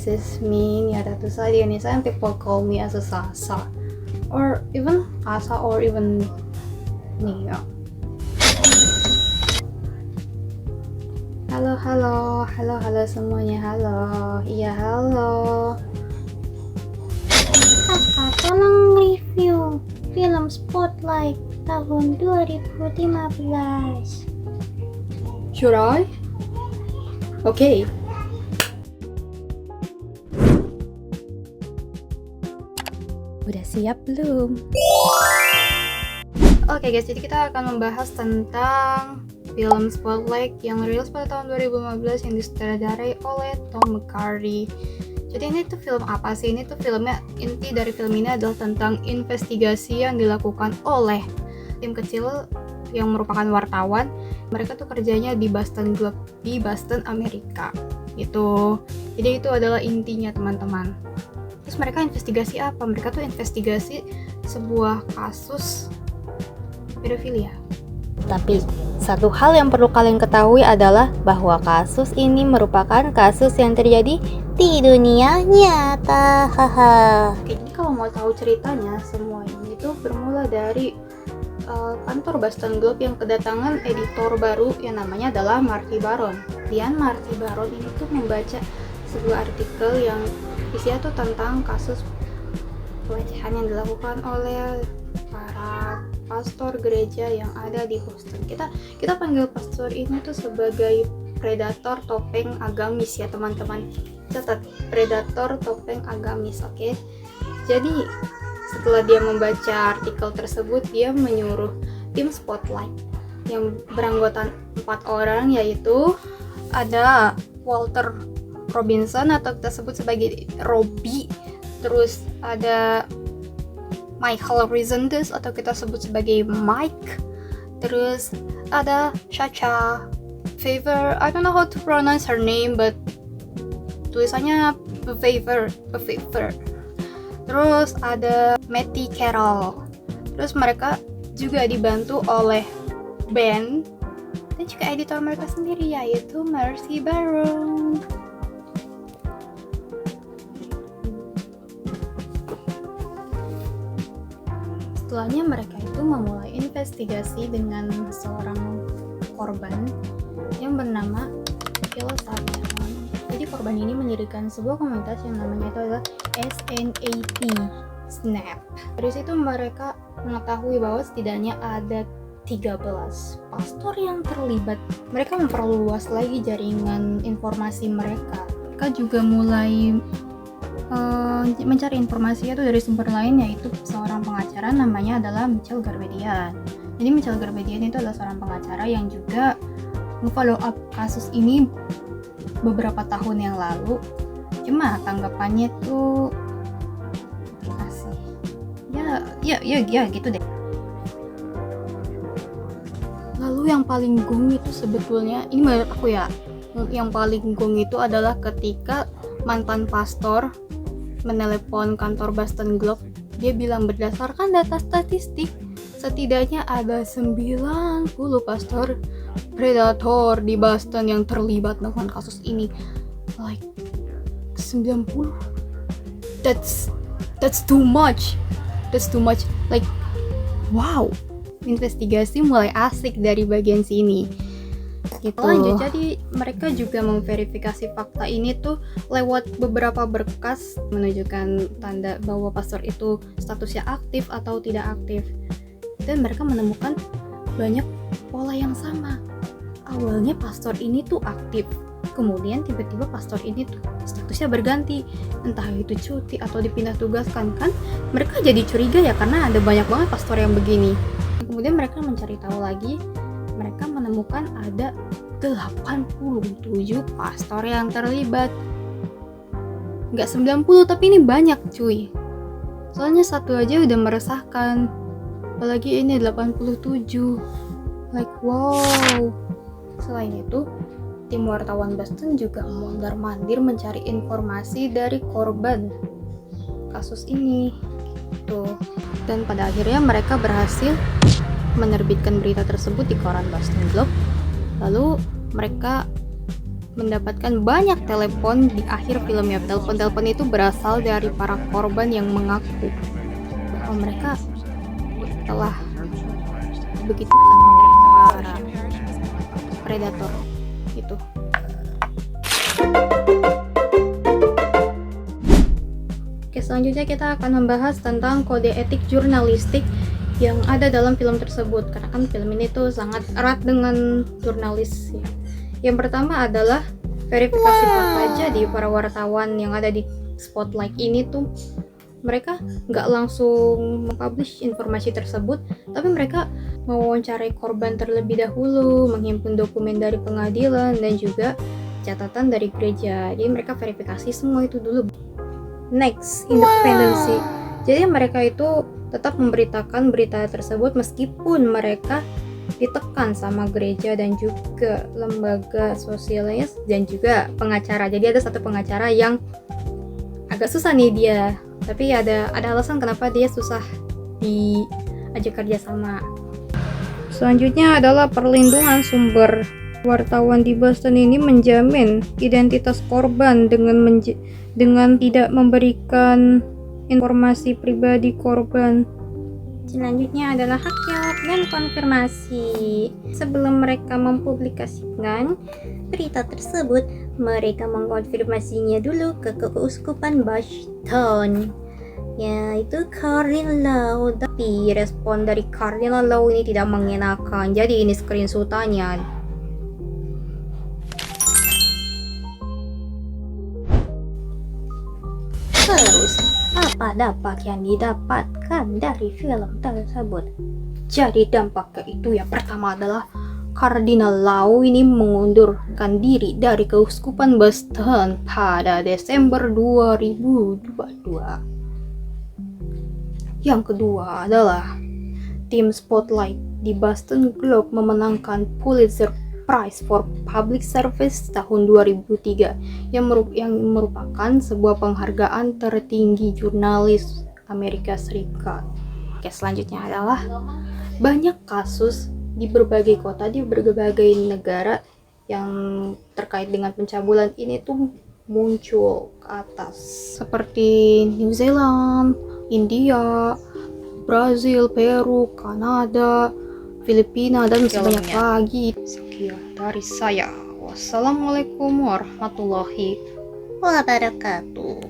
this is me, Niata Tusadi, and some people call me as a Sasa, or even Asa, or even Nia. Halo semuanya, halo. Iya, halo. Kakak tolong review film Spotlight tahun 2015. Should I? Okay. Udah siap belum? Oke guys, jadi kita akan membahas tentang film Spotlight yang rilis pada tahun 2015 yang disutradarai oleh Tom McCarthy. Jadi ini tuh film apa sih? Ini tuh filmnya, inti dari film ini adalah tentang investigasi yang dilakukan oleh tim kecil yang merupakan wartawan. Mereka tuh kerjanya di Boston Globe di Boston, Amerika gitu. Jadi itu adalah intinya teman-teman. Terus mereka investigasi apa? Mereka tuh investigasi sebuah kasus pedofilia. Tapi satu hal yang perlu kalian ketahui adalah bahwa kasus ini merupakan kasus yang terjadi di dunia nyata. Haha. Oke, jadi kalau mau tahu ceritanya, semua ini tuh bermula dari kantor Boston Globe yang kedatangan editor baru yang namanya adalah Marty Baron. Marty Baron ini tuh membaca sebuah artikel yang isinya tuh tentang kasus pelecehan yang dilakukan oleh para pastor gereja yang ada di Boston. Kita panggil pastor ini tuh sebagai predator topeng agamis ya teman-teman. Catat, predator topeng agamis, oke? Jadi setelah dia membaca artikel tersebut, dia menyuruh tim Spotlight yang beranggotakan 4 orang, yaitu ada Walter Robinson atau kita sebut sebagai Robbie, terus ada Michael Rezendes atau kita sebut sebagai Mike, terus ada Chacha Favor, I don't know how to pronounce her name but tulisannya Favor. Terus ada Matty Carroll. Terus mereka juga dibantu oleh Ben dan juga editor mereka sendiri yaitu Marty Baron. Setelahnya mereka itu memulai investigasi dengan seorang korban yang bernama Phil Savion. Jadi korban ini mendirikan sebuah komunitas yang namanya itu adalah SNAP, Snap. Dari situ mereka mengetahui bahwa setidaknya ada 13 pastor yang terlibat. Mereka memperluas lagi jaringan informasi mereka. Mereka juga mulai mencari informasi itu dari sumber lain, yaitu seorang pengacara namanya adalah Mitchell Garbedian. Jadi Mitchell Garbedian itu adalah seorang pengacara yang juga nge-follow up kasus ini beberapa tahun yang lalu. Cuma tanggapannya tuh masih ya gitu deh. Lalu yang paling gong itu sebetulnya, ini menurut aku ya, yang paling gong itu adalah ketika mantan pastor menelepon kantor Boston Globe. Dia bilang berdasarkan data statistik setidaknya ada 90 pastor predator di Boston yang terlibat dengan kasus ini. Like 90. That's too much. Like wow. Investigasi mulai asik dari bagian sini. Gitu. Lanjut, jadi mereka juga memverifikasi fakta ini tuh lewat beberapa berkas menunjukkan tanda bahwa pastor itu statusnya aktif atau tidak aktif. Dan mereka menemukan banyak pola yang sama. Awalnya pastor ini tuh aktif, kemudian tiba-tiba pastor ini tuh statusnya berganti, entah itu cuti atau dipindah tugaskan. Kan mereka jadi curiga ya, karena ada banyak banget pastor yang begini. Kemudian mereka mencari tahu lagi, mereka menemukan ada 87 pastor yang terlibat. Nggak 90, tapi ini banyak cuy. Soalnya satu aja udah meresahkan, apalagi ini 87. Like wow. Selain itu, tim wartawan Boston juga mondar-mandir mencari informasi dari korban kasus ini gitu. Dan pada akhirnya mereka berhasil menerbitkan berita tersebut di koran Boston Globe. Lalu mereka mendapatkan banyak telepon di akhir filmnya. Telepon-telepon itu berasal dari para korban yang mengaku bahwa mereka telah begitu sama para predator itu. Oke, selanjutnya kita akan membahas tentang kode etik jurnalistik yang ada dalam film tersebut, karena kan film ini tuh sangat erat dengan jurnalis ya. Yang pertama adalah verifikasi fakta. Jadi para wartawan yang ada di spotlight ini tuh mereka nggak langsung mempublish informasi tersebut, tapi mereka mewawancarai korban terlebih dahulu, menghimpun dokumen dari pengadilan dan juga catatan dari gereja. Jadi mereka verifikasi semua itu dulu. Next, independensi. Jadi mereka itu tetap memberitakan berita tersebut meskipun mereka ditekan sama gereja dan juga lembaga sosialnya dan juga pengacara. Jadi ada satu pengacara yang agak susah nih dia, tapi ada alasan kenapa dia susah diajak kerja sama. Selanjutnya adalah perlindungan sumber. Wartawan di Boston ini menjamin identitas korban dengan tidak memberikan informasi pribadi korban. Selanjutnya adalah hak jawab dan konfirmasi. Sebelum mereka mempublikasikan berita tersebut, mereka mengkonfirmasinya dulu ke Keuskupan Boston, yaitu Cardinal Law. Tapi respon dari Cardinal Law ini tidak mengenakan. Jadi ini screenshotannya. Terus, apa dampak yang didapatkan dari film tersebut? Jadi dampaknya itu yang pertama adalah Cardinal Law ini mengundurkan diri dari Keuskupan Boston pada Desember 2022. Yang kedua adalah tim Spotlight di Boston Globe memenangkan Pulitzer Prize for Public Service tahun 2003 yang merupakan sebuah penghargaan tertinggi jurnalis Amerika Serikat. Oke, selanjutnya adalah banyak kasus di berbagai kota di berbagai negara yang terkait dengan pencabulan ini tuh muncul ke atas, seperti New Zealand, India, Brazil, Peru, Kanada, Filipina, dan sebanyak lagi. Sekian dari saya. Wassalamualaikum warahmatullahi wabarakatuh.